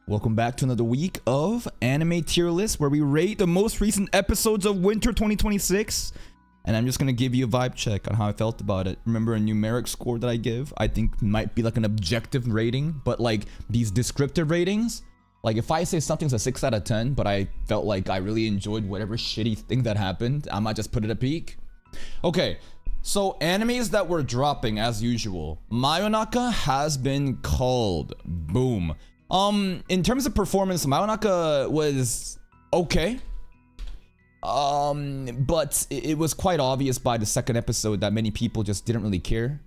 Welcome back to another week of Anime Tier List, where we rate the most recent episodes of Winter 2026. And I'm just going to give you a vibe check on how I felt about it. Remember a numeric score that I give? I think might be like an objective rating, but like these descriptive ratings, like if I say something's a 6 out of 10, but I felt like I really enjoyed whatever shitty thing that happened, I might just put it a peak. Okay, so animes that we're dropping as usual. Mayonaka has been called. Boom. In terms of performance, Mayonaka was okay. But it was quite obvious by the second episode that many people just didn't really care.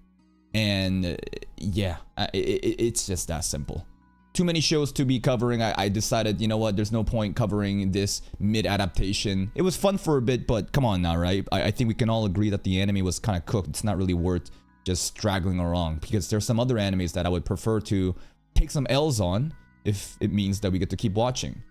And yeah, it's just that simple. Too many shows to be covering. I decided, you know what, there's no point covering this mid-adaptation. It was fun for a bit, but come on now, right? I think we can all agree that the anime was kind of cooked. It's not really worth just straggling along, because there's some other animes that I would prefer to take some L's on if it means that we get to keep watching.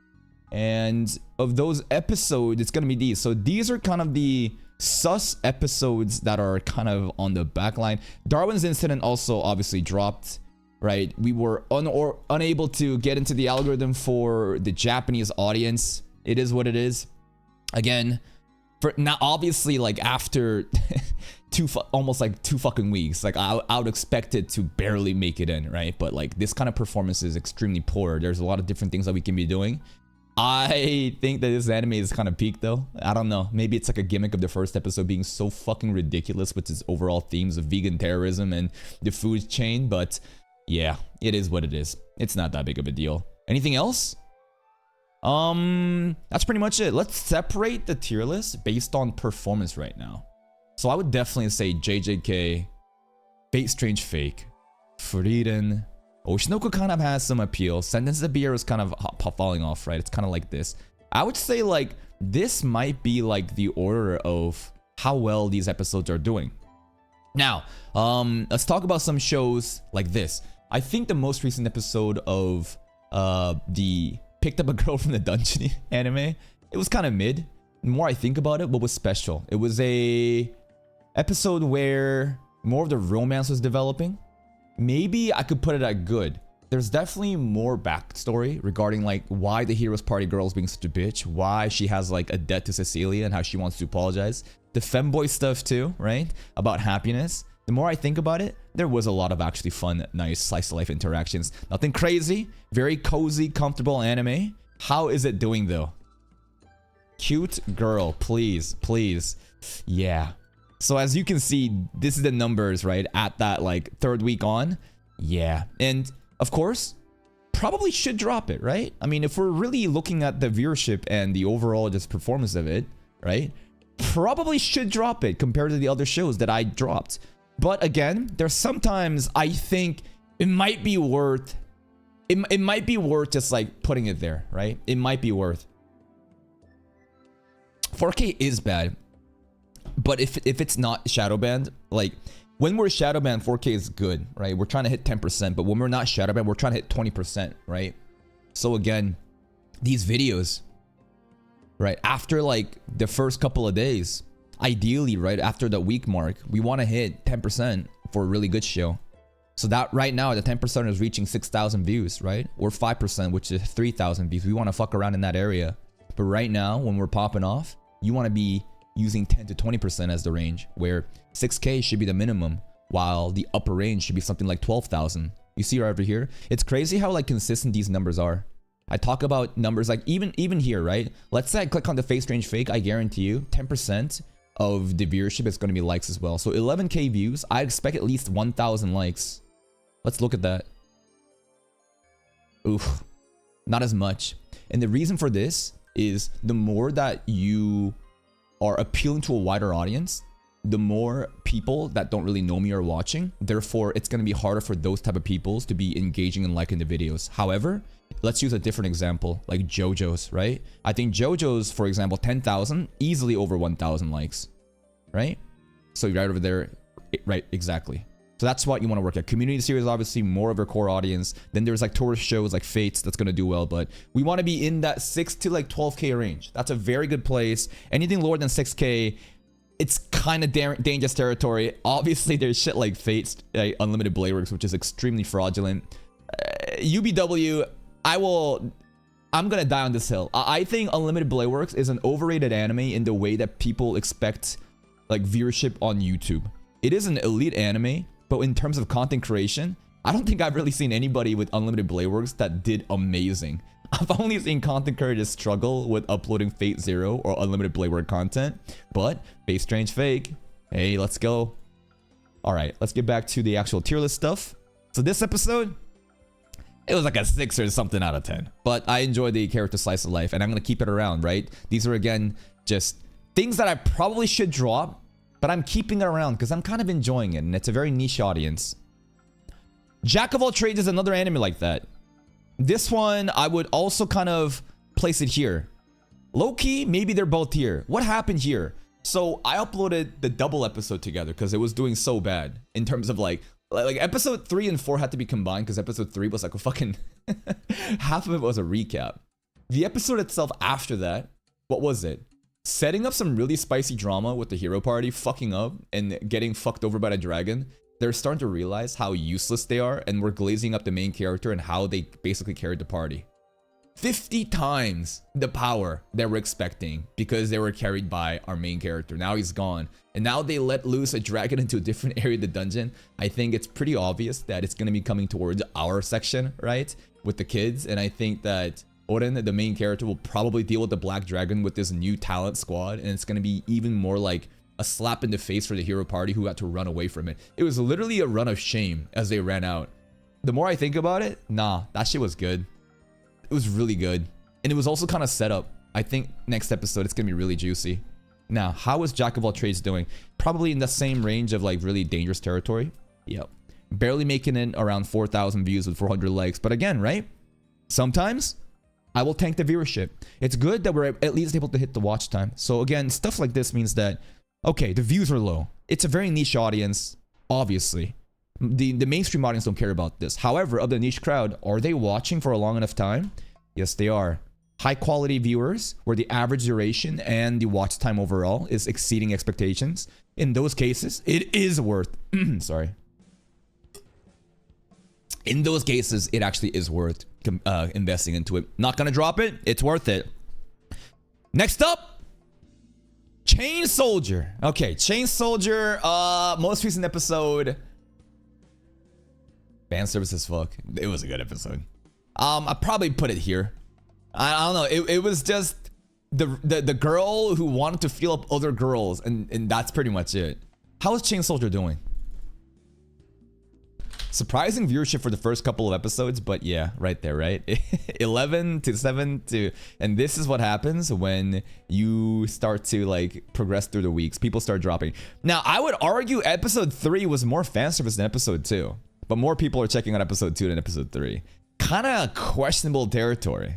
And of those episodes, it's gonna be these. So these are kind of the sus episodes that are kind of on the back line. Darwin's Incident also obviously dropped, right? We were unable to get into the algorithm for the Japanese audience. It is what it is. Again, for now, obviously, like after almost like 2 fucking weeks, like I would expect it to barely make it in, right? But like this kind of performance is extremely poor. There's a lot of different things that we can be doing. I think that this anime is kind of peaked though. I don't know. Maybe it's like a gimmick of the first episode being so fucking ridiculous with its overall themes of vegan terrorism and the food chain. But yeah, it is what it is. It's not that big of a deal. Anything else? That's pretty much it. Let's separate the tier list based on performance right now. So I would definitely say JJK, Fate Strange Fake, Frieren. Oshinoko kind of has some appeal. Sentence of Beer is kind of falling off, right? It's kind of like this. I would say like this might be like the order of how well these episodes are doing. Now, let's talk about some shows like this. I think the most recent episode of the Picked Up a Girl from the Dungeon anime, it was kind of mid. The more I think about it, what was special? It was a episode where more of the romance was developing. Maybe I could put it at good. There's definitely more backstory regarding like why the hero's party girl is being such a bitch, why she has like a debt to Cecilia and how she wants to apologize. The femboy stuff too, right? About happiness. The more I think about it, there was a lot of actually fun, nice slice of life interactions. Nothing crazy, very cozy, comfortable anime. How is it doing though? Cute girl, please, please. Yeah. So as you can see, this is the numbers, right? At that like 3rd week on. Yeah. And of course, probably should drop it, right? I mean, if we're really looking at the viewership and the overall just performance of it, right? Probably should drop it compared to the other shows that I dropped. But again, there's sometimes I think it might be worth, it might be worth just like putting it there, right? It might be worth. 4K is bad. But if it's not shadow banned, like when we're shadow banned, 4K is good, right? We're trying to hit 10%, but when we're not shadow banned, we're trying to hit 20%, right? So again, these videos, right? After like the first couple of days, ideally, right? After the week mark, we want to hit 10% for a really good show. So that right now, the 10% is reaching 6,000 views, right? Or 5%, which is 3,000 views. We want to fuck around in that area. But right now, when we're popping off, you want to be using 10 to 20% as the range, where 6K should be the minimum, while the upper range should be something like 12,000. You see right over here? It's crazy how like consistent these numbers are. I talk about numbers like even here, right? Let's say I click on the Fate Strange Fake, I guarantee you 10% of the viewership is going to be likes as well. So 11K views, I expect at least 1,000 likes. Let's look at that. Oof, not as much. And the reason for this is the more that you are appealing to a wider audience, the more people that don't really know me are watching. Therefore, it's going to be harder for those type of peoples to be engaging and liking the videos. However, let's use a different example, like JoJo's, right? I think JoJo's, for example, 10,000, easily over 1,000 likes, right? So right over there, right, exactly. So that's what you want to work at. Community series, obviously more of our core audience. Then there's like tourist shows like Fates that's going to do well, but we want to be in that 6 to like 12K range. That's a very good place. Anything lower than 6K, it's kind of dangerous territory. Obviously, there's shit like Fates, Unlimited Blade Works, which is extremely fraudulent. UBW, I'm gonna die on this hill. I think Unlimited Blade Works is an overrated anime in the way that people expect like viewership on YouTube. It is an elite anime, but in terms of content creation, I don't think I've really seen anybody with Unlimited Blade Works that did amazing. I've only seen content creators struggle with uploading Fate Zero or Unlimited Blade Work content, but Fate Strange Fake, hey, let's go. All right, let's get back to the actual tier list stuff. So this episode, it was like a 6 or something out of 10. But I enjoy the character slice of life, and I'm going to keep it around, right? These are, again, just things that I probably should drop, but I'm keeping it around because I'm kind of enjoying it, and it's a very niche audience. Jack of All Trades is another anime like that. This one, I would also kind of place it here. Low-key, maybe they're both here. What happened here? So I uploaded the double episode together because it was doing so bad in terms of like episode 3 and 4 had to be combined because episode 3 was like a fucking half of it was a recap. The episode itself after that, what was it? Setting up some really spicy drama with the hero party, fucking up and getting fucked over by the dragon. They're starting to realize how useless they are, and we're glazing up the main character and how they basically carried the party. 50 times the power they were expecting because they were carried by our main character. Now he's gone. And now they let loose a dragon into a different area of the dungeon. I think it's pretty obvious that it's going to be coming towards our section, right? With the kids. And I think that Oren, the main character, will probably deal with the black dragon with this new talent squad. And it's going to be even more like a slap in the face for the hero party who had to run away from it. It was literally a run of shame as they ran out. The more I think about it, nah, that shit was good. It was really good. And it was also kind of set up. I think next episode, it's going to be really juicy. Now, how is Jack of All Trades doing? Probably in the same range of like really dangerous territory. Yep. Barely making it around 4,000 views with 400 likes. But again, right? Sometimes I will tank the viewership. It's good that we're at least able to hit the watch time. So again, stuff like this means that, okay, the views are low. It's a very niche audience, obviously. The mainstream audience don't care about this. However, of the niche crowd, are they watching for a long enough time? Yes, they are. High quality viewers, where the average duration and the watch time overall is exceeding expectations. In those cases, it is worth... sorry. In those cases, it actually is worth investing into it. Not gonna drop it. It's worth it. Next up, Chain Soldier. Okay, Chain Soldier, most recent episode... Fan service as fuck. It was a good episode. I probably put it here. I don't know. It was just the girl who wanted to feel up other girls, and that's pretty much it. How is Chain Soldier doing? Surprising viewership for the first couple of episodes, but yeah, right there, right? 11 to 7 to... And this is what happens when you start to like progress through the weeks. People start dropping. Now, I would argue episode 3 was more fan service than episode 2. But more people are checking out episode 2 than episode 3. Kind of questionable territory.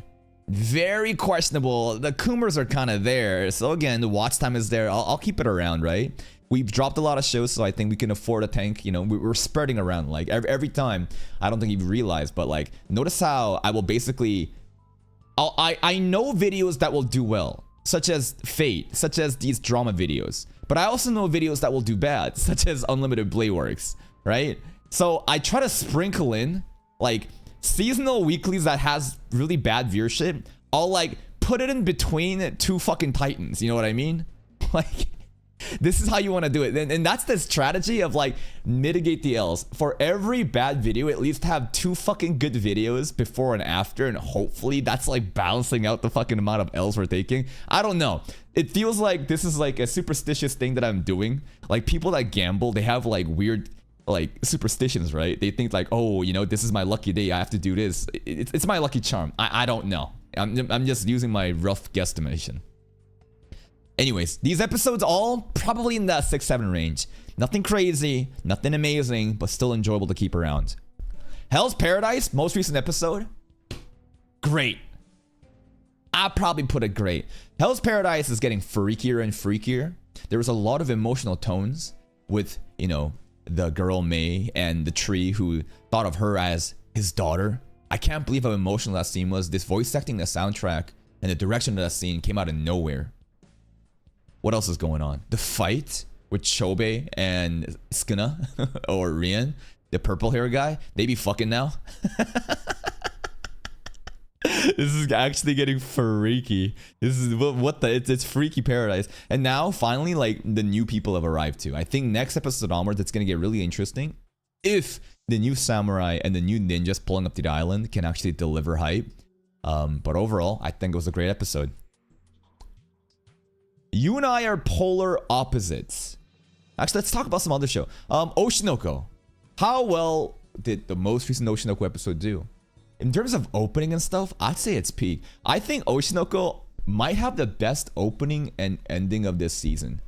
Very questionable. The Coomers are kind of there. So again, the watch time is there. I'll keep it around, right? We've dropped a lot of shows, so I think we can afford a tank. You know, we're spreading around. Like every time, I don't think you realize, but like, notice how I will basically... I know videos that will do well, such as Fate, such as these drama videos. But I also know videos that will do bad, such as Unlimited Blade Works, right? So I try to sprinkle in like seasonal weeklies that has really bad viewership. I'll like put it in between two fucking titans. You know what I mean? Like, this is how you want to do it. And that's the strategy of like mitigate the L's. For every bad video, at least have 2 fucking good videos before and after. And hopefully that's like balancing out the fucking amount of L's we're taking. I don't know. It feels like this is like a superstitious thing that I'm doing. Like people that gamble, they have like weird... like superstitions, right? They think like, oh, you know, this is my lucky day, I have to do this. It's my lucky charm. I don't know. I'm just using my rough guesstimation. Anyways, these episodes all probably in that 6-7 range. Nothing crazy, nothing amazing, but still enjoyable to keep around. Hell's Paradise, most recent episode, great. I'll probably put it great. Hell's Paradise is getting freakier and freakier. There was a lot of emotional tones with, you know, the girl May and the tree who thought of her as his daughter. I can't believe how emotional that scene was. This voice acting, the soundtrack, and the direction of that scene came out of nowhere. What else is going on? The fight with Chobe and Skuna or Rian, the purple hair guy, they be fucking now. This is actually getting freaky. This is what the it's freaky paradise. And now finally, like, the new people have arrived too. I think next episode onwards, it's gonna get really interesting if the new samurai and the new ninjas pulling up to the island can actually deliver hype. But overall, I think it was a great episode. You and I are polar opposites. Actually, let's talk about some other show. Oshinoko. How well did the most recent Oshinoko episode do? In terms of opening and stuff, I'd say it's peak. I think Oshinoko might have the best opening and ending of this season.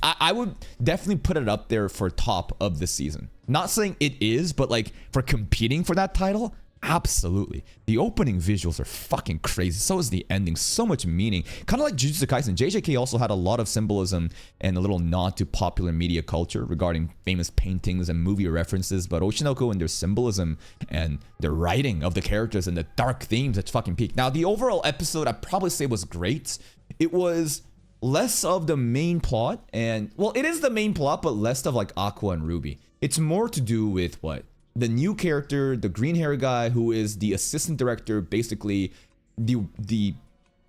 I would definitely put it up there for top of this season. Not saying it is, but like for competing for that title, absolutely. The opening visuals are fucking crazy. So is the ending. So much meaning. Kind of like Jujutsu Kaisen. JJK also had a lot of symbolism and a little nod to popular media culture regarding famous paintings and movie references. But Oshinoko and their symbolism and the writing of the characters and the dark themes, it's fucking peak. Now, the overall episode, I'd probably say was great. It was less of the main plot. And, well, it is the main plot, but less of like Aqua and Ruby. It's more to do with what? The new character, the green hair guy who is the assistant director, basically the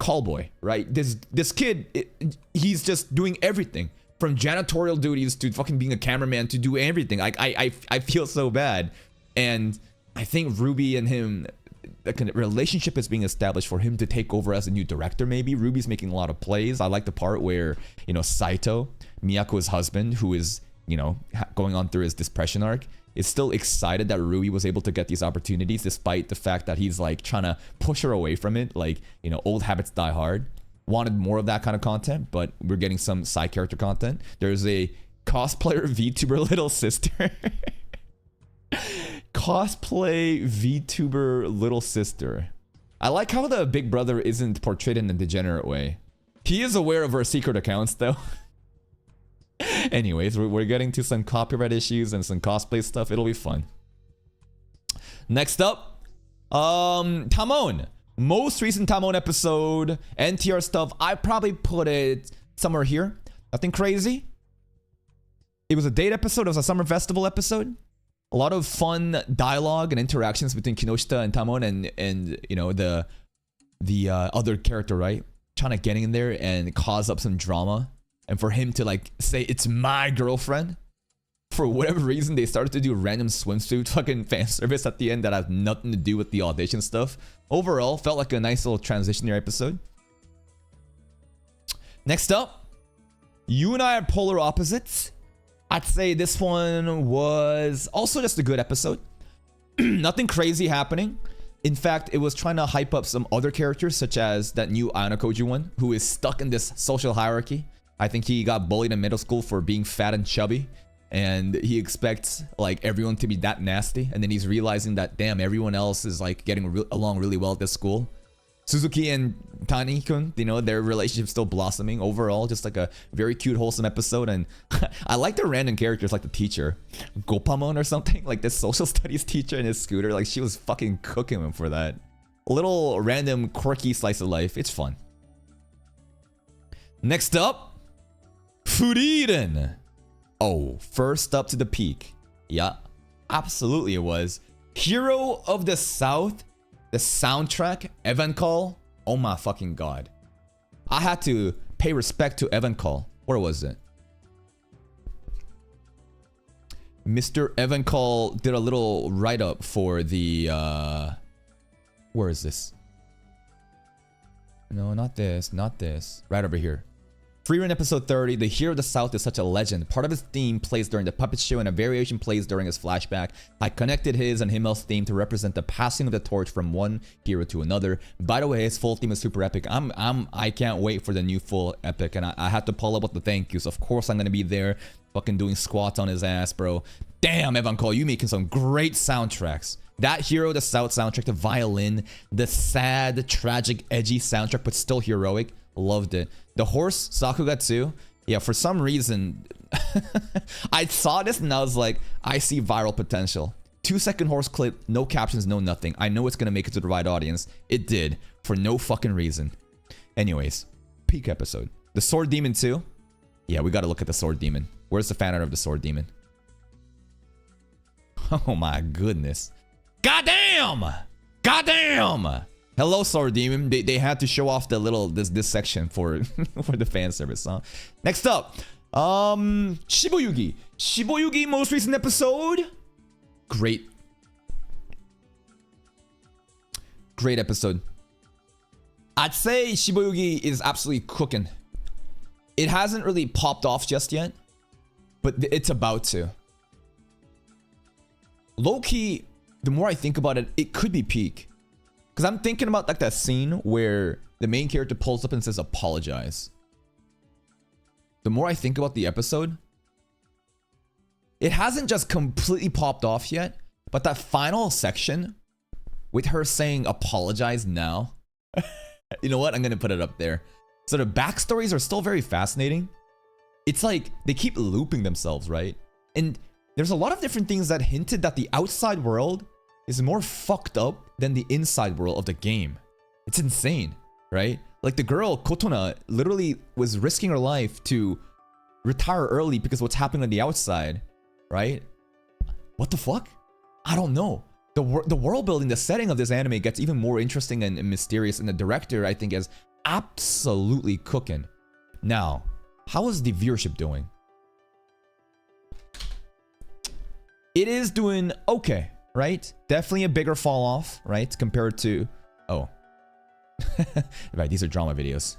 call boy, right? This kid, he's just doing everything from janitorial duties to fucking being a cameraman to do everything. I feel so bad. And I think Ruby and him, a relationship is being established for him to take over as a new director. Maybe Ruby's making a lot of plays. I like the part where, you know, Saito, Miyako's husband, who is, you know, going on through his depression arc, is still excited that Ruby was able to get these opportunities despite the fact that he's like trying to push her away from it. Like, you know, old habits die hard. Wanted more of that kind of content, but we're getting some side character content. There's a cosplayer VTuber little sister. Cosplay VTuber little sister. I like how the big brother isn't portrayed in a degenerate way. He is aware of her secret accounts though. Anyways, we're getting to some copyright issues and some cosplay stuff. It'll be fun. Next up, Tamon. Most recent Tamon episode, NTR stuff. I probably put it somewhere here. Nothing crazy. It was a date episode. It was a summer festival episode. A lot of fun dialogue and interactions between Kinoshita and Tamon and you know the other character, right? Trying to get in there and cause up some drama. And for him to like say it's my girlfriend, for whatever reason they started to do random swimsuit fucking fan service at the end that has nothing to do with the audition stuff. Overall, felt like a nice little transitionary episode. Next up, You and I are polar opposites. I'd say this one was also just a good episode. Nothing crazy happening. In fact, it was trying to hype up some other characters, such as that new Ayanokoji one, who is stuck in this social hierarchy. I think he got bullied in middle school for being fat and chubby, and he expects like everyone to be that nasty, and then he's realizing that damn, everyone else is like getting along really well at this school. Suzuki and Tani-kun, you know, their relationship still blossoming. Overall, just like a very cute, wholesome episode. And I like the random characters, like the teacher, Gopamon or something, like this social studies teacher in his scooter. Like she was fucking cooking him for that. A little random, quirky slice of life. It's fun. Next up, Frieren. Oh, first up to the peak. Yeah, absolutely it was. Hero of the South. The soundtrack, Evenkall. Oh my fucking god. I had to pay respect to Evenkall. Where was it? Mr. Evenkall did a little write-up for the... where is this? No, not this. Not this. Right over here. Frieren episode 30, the hero of the South is such a legend. Part of his theme plays during the puppet show and a variation plays during his flashback. I connected his and Himmel's theme to represent the passing of the torch from one hero to another. By the way, his full theme is super epic. I can't wait for the new full epic, and I had to follow up with the thank yous. Of course I'm gonna be there, fucking doing squats on his ass, bro. Damn, Evenkall, you making some great soundtracks. That Hero of the South soundtrack, the violin, the sad, tragic, edgy soundtrack, but still heroic. Loved it. The horse, Sakuga, yeah, for some reason, I saw this and I was like, I see viral potential. 2-second horse clip, no captions, no nothing. I know it's gonna make it to the right audience. It did, for no fucking reason. Anyways, peak episode. The Sword Demon 2. Yeah, we gotta look at the Sword Demon. Where's the fan art of the Sword Demon? Oh my goodness. Goddamn! Goddamn! Hello, Sour Demon. They had to show off the little this section for for the fan service, huh? Next up, Shiboyugi. Shiboyugi most recent episode. Great episode. I'd say Shiboyugi is absolutely cooking. It hasn't really popped off just yet, but it's about to. Low-key, the more I think about it, it could be peak. Because I'm thinking about like that scene where the main character pulls up and says apologize. The more I think about the episode, it hasn't just completely popped off yet, but that final section with her saying apologize now. You know what? I'm gonna put it up there. So the backstories are still very fascinating. It's like they keep looping themselves, right? And there's a lot of different things that hinted that the outside world is more fucked up than the inside world of the game. It's insane, right? Like the girl, Kotona, literally was risking her life to retire early because what's happening on the outside, right? What the fuck? I don't know. The world building, the setting of this anime gets even more interesting and mysterious, and the director, I think, is absolutely cooking. Now, how is the viewership doing? It is doing okay, right? Definitely a bigger fall off, right? Compared to... Oh. Right, these are drama videos.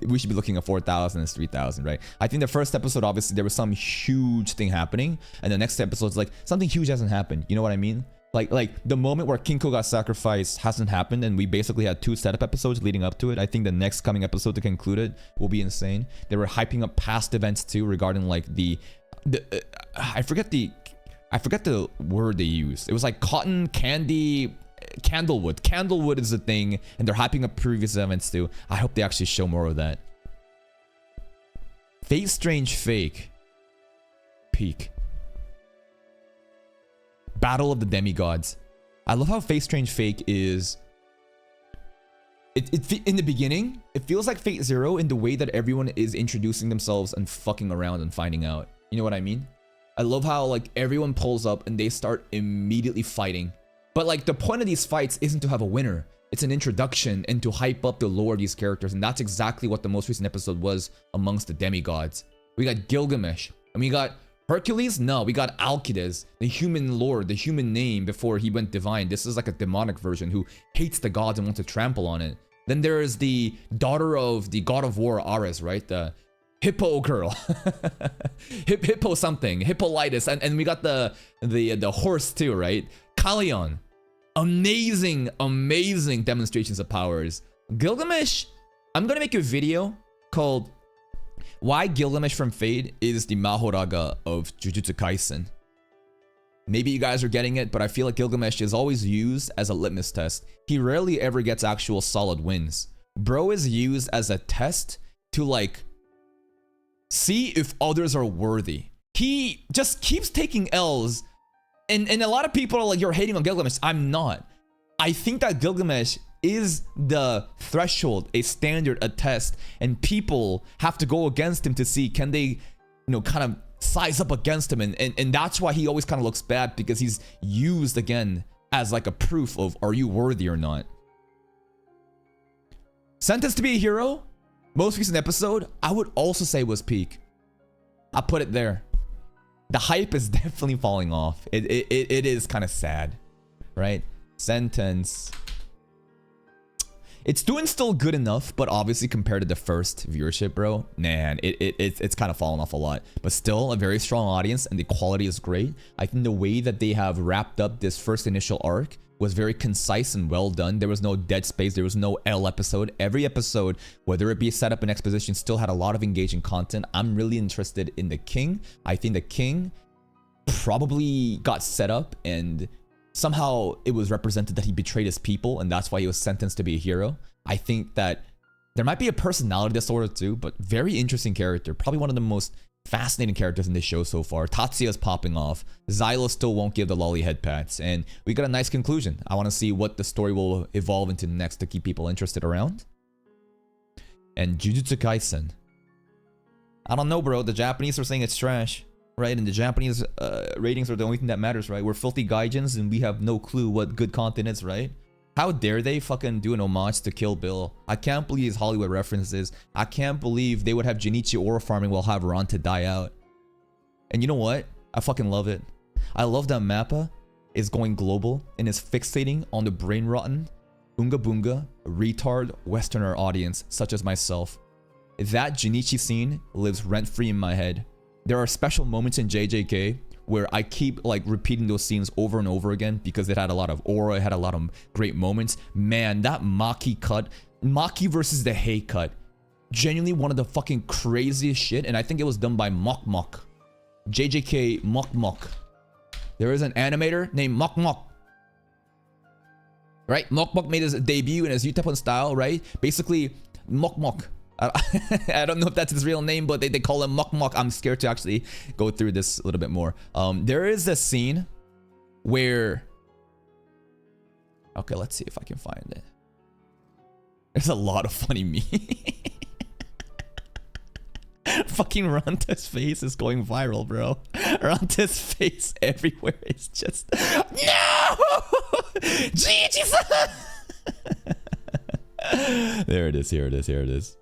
We should be looking at 4,000 and 3,000, right? I think the first episode, obviously, there was some huge thing happening. And the next episode's like, something huge hasn't happened. You know what I mean? Like the moment where Kinko got sacrificed hasn't happened, and we basically had 2 setup episodes leading up to it. I think the next coming episode to conclude it will be insane. They were hyping up past events too regarding like the I forget the word they used. It was like cotton candy, candlewood. Candlewood is the thing, and they're hyping up previous events too. I hope they actually show more of that. Fate Strange Fake. Peak. Battle of the Demigods. I love how Fate Strange Fake is... in the beginning, it feels like Fate Zero in the way that everyone is introducing themselves and fucking around and finding out. You know what I mean? I love how like everyone pulls up and they start immediately fighting. But like the point of these fights isn't to have a winner. It's an introduction and to hype up the lore of these characters. And that's exactly what the most recent episode was amongst the demigods. We got Gilgamesh. And we got Hercules? No, we got Alcides, the human lord, the human name before he went divine. This is like a demonic version who hates the gods and wants to trample on it. Then there is the daughter of the god of war, Ares, right? The Hippo girl. Hippo something. Hippolytus. And we got the horse too, right? Kalion. Amazing, amazing demonstrations of powers. Gilgamesh, I'm gonna make a video called Why Gilgamesh from Fate is the Mahoraga of Jujutsu Kaisen. Maybe you guys are getting it, but I feel like Gilgamesh is always used as a litmus test. He rarely ever gets actual solid wins. Bro is used as a test to like see if others are worthy. He just keeps taking L's, and a lot of people are like, you're hating on Gilgamesh. I'm not. I think that Gilgamesh is the threshold, a standard, a test, and people have to go against him to see can they, you know, kind of size up against him, and that's why he always kind of looks bad, because he's used again as like a proof of are you worthy or not. Sentenced to be a Hero, most recent episode, I would also say was peak. I put it there. The hype is definitely falling off. It is kind of sad, right? Sentence. It's doing still good enough, but obviously compared to the first viewership, bro, man, it's kind of fallen off a lot. But still a very strong audience, and the quality is great. I think the way that they have wrapped up this first initial arc was very concise and well done. There was no dead space. There was no L episode. Every episode, whether it be setup and exposition, still had a lot of engaging content. I'm really interested in the king. I think the king probably got set up, and somehow it was represented that he betrayed his people, and that's why he was sentenced to be a hero. I think that there might be a personality disorder too, but very interesting character. Probably one of the most fascinating characters in this show so far. Tatsuya's popping off. Xylo still won't give the lolly head pats, and we got a nice conclusion. I want to see what the story will evolve into next to keep people interested around. And Jujutsu Kaisen. I don't know, bro. The Japanese are saying it's trash, right? And the Japanese ratings are the only thing that matters, right? We're filthy gaijins and we have no clue what good content is, right? How dare they fucking do an homage to Kill Bill? I can't believe these Hollywood references. I can't believe they would have Junichi aura farming while have Ranta die out. And you know what? I fucking love it. I love that Mappa is going global and is fixating on the brain rotten, Unga Boonga, retard Westerner audience such as myself. That Junichi scene lives rent-free in my head. There are special moments in JJK where I keep like repeating those scenes over and over again because it had a lot of aura, it had a lot of great moments. Man, that Maki cut, Maki versus the Hei cut, genuinely one of the fucking craziest shit, and I think it was done by Mok Mok. JJK Mok Mok. There is an animator named Mok Mok. Right? Mok Mok made his debut in his Utapon style, right? Basically, Mok Mok. I don't know if that's his real name, but they call him Mok Mok. I'm scared to actually go through this a little bit more. There is a scene where... Okay, let's see if I can find it. There's a lot of funny memes. Fucking Ranta's face is going viral, bro. Ranta's face everywhere is just... No! Gigi-san! There it is, here it is, here it is.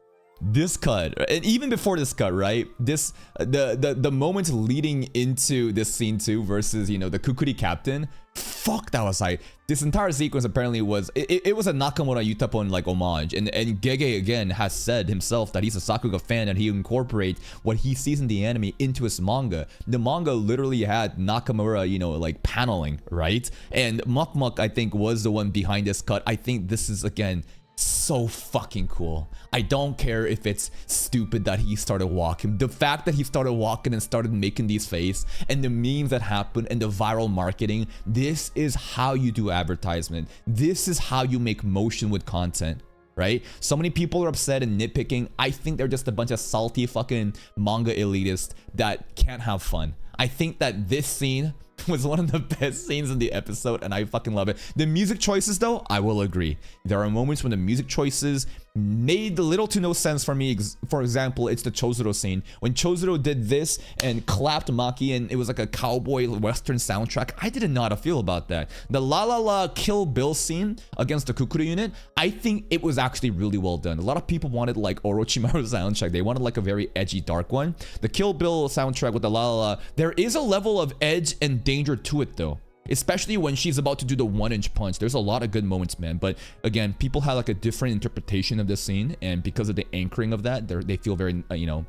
This cut, and even before this cut, right? This the moments leading into this scene too versus, you know, the Kukuri captain. Fuck, that was like this entire sequence apparently was it was a Nakamura Utapon like homage, and Gege again has said himself that he's a Sakuga fan and he incorporates what he sees in the anime into his manga. The manga literally had Nakamura, you know, like paneling, right? And Mok Mok I think was the one behind this cut. I think this is again so fucking cool. I don't care if it's stupid that he started walking. The fact that he started walking and started making these faces and the memes that happened and the viral marketing, this is how you do advertisement. This is how you make motion with content, right? So many people are upset and nitpicking. I think they're just a bunch of salty fucking manga elitists that can't have fun. I think that this scene was one of the best scenes in the episode and I fucking love it. The music choices though, I will agree. There are moments when the music choices made little to no sense for me. For example, it's the Chozuro scene. When Chozuro did this and clapped Maki and it was like a cowboy western soundtrack, I didn't know how to feel about that. The La La La Kill Bill scene against the Kukuri unit, I think it was actually really well done. A lot of people wanted like Orochimaru soundtrack. They wanted like a very edgy, dark one. The Kill Bill soundtrack with the La La La, there is a level of edge and danger to it though. Especially when she's about to do the 1-inch punch. There's a lot of good moments, man. But again, people have like a different interpretation of this scene. And because of the anchoring of that, they feel very, you know,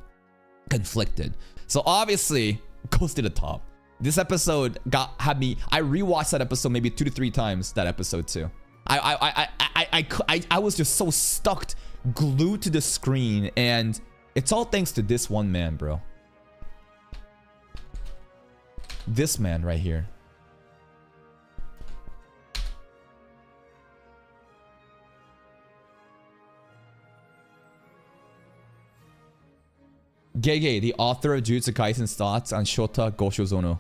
conflicted. So obviously, goes to the top. This episode had me... I rewatched that episode maybe 2 to 3 times, that episode too. I was just so stuck, glued to the screen. And it's all thanks to this one man, bro. This man right here. Gege, the author of Jujutsu Kaisen's thoughts on Shota Goshozono.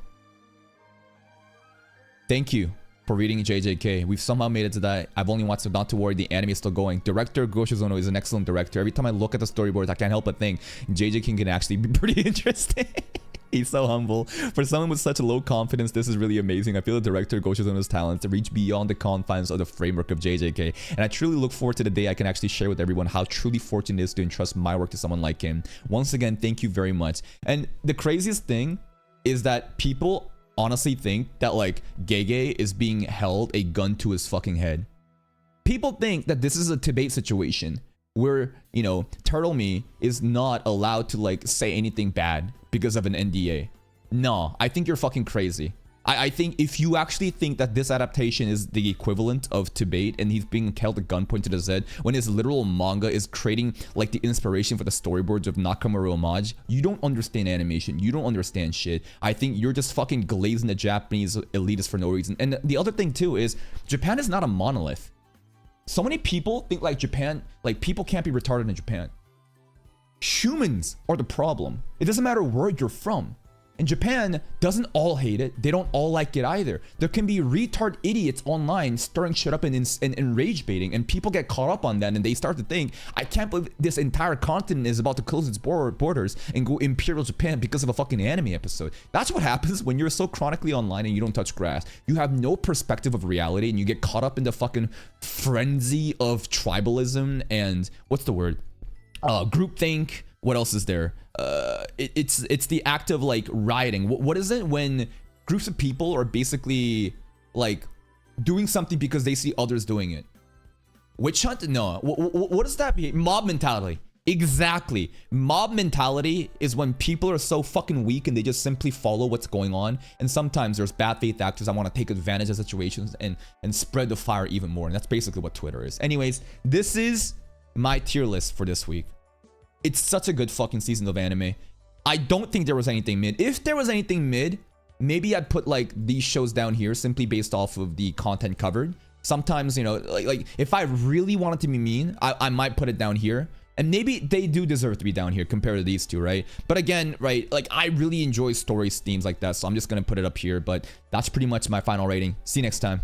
Thank you for reading JJK. We've somehow made it to that. I've only watched it, not to worry, the anime is still going. Director Goshozono is an excellent director. Every time I look at the storyboards, I can't help but think JJK can actually be pretty interesting. He's so humble. For someone with such low confidence, this is really amazing. I feel the director Goshozono's talents to reach beyond the confines of the framework of JJK. And I truly look forward to the day I can actually share with everyone how truly fortunate it is to entrust my work to someone like him. Once again, thank you very much. And the craziest thing is that people honestly think that like Gege is being held a gun to his fucking head. People think that this is a debate situation where, you know, Turtle Me is not allowed to like say anything bad because of an NDA. No, I think you're fucking crazy. I think if you actually think that this adaptation is the equivalent of Tibate and he's being held a gunpoint to the head when his literal manga is creating like the inspiration for the storyboards of Nakamura homage, you don't understand animation. You don't understand shit. I think you're just fucking glazing the Japanese elitists for no reason. And the other thing too is Japan is not a monolith. So many people think like Japan, like people can't be retarded in Japan. Humans are the problem. It doesn't matter where you're from. And Japan doesn't all hate it. They don't all like it either. There can be retard idiots online stirring shit up and rage baiting, and people get caught up on that, and they start to think, I can't believe this entire continent is about to close its borders and go Imperial Japan because of a fucking anime episode. That's what happens when you're so chronically online and you don't touch grass. You have no perspective of reality, and you get caught up in the fucking frenzy of tribalism and what's the word? Groupthink. What else is there? It's the act of like rioting. What is it when groups of people are basically like doing something because they see others doing it? Witch hunt? No. What does that mean? Mob mentality. Exactly. Mob mentality is when people are so fucking weak and they just simply follow what's going on. And sometimes there's bad faith actors that want to take advantage of situations and spread the fire even more. And that's basically what Twitter is. Anyways, this is my tier list for this week. It's such a good fucking season of anime. I don't think there was anything mid. If there was anything mid, maybe I'd put like these shows down here simply based off of the content covered. Sometimes, you know, like if I really wanted to be mean, I might put it down here. And maybe they do deserve to be down here compared to these two, right? But again, right, like I really enjoy stories, themes like that. So I'm just going to put it up here. But that's pretty much my final rating. See you next time.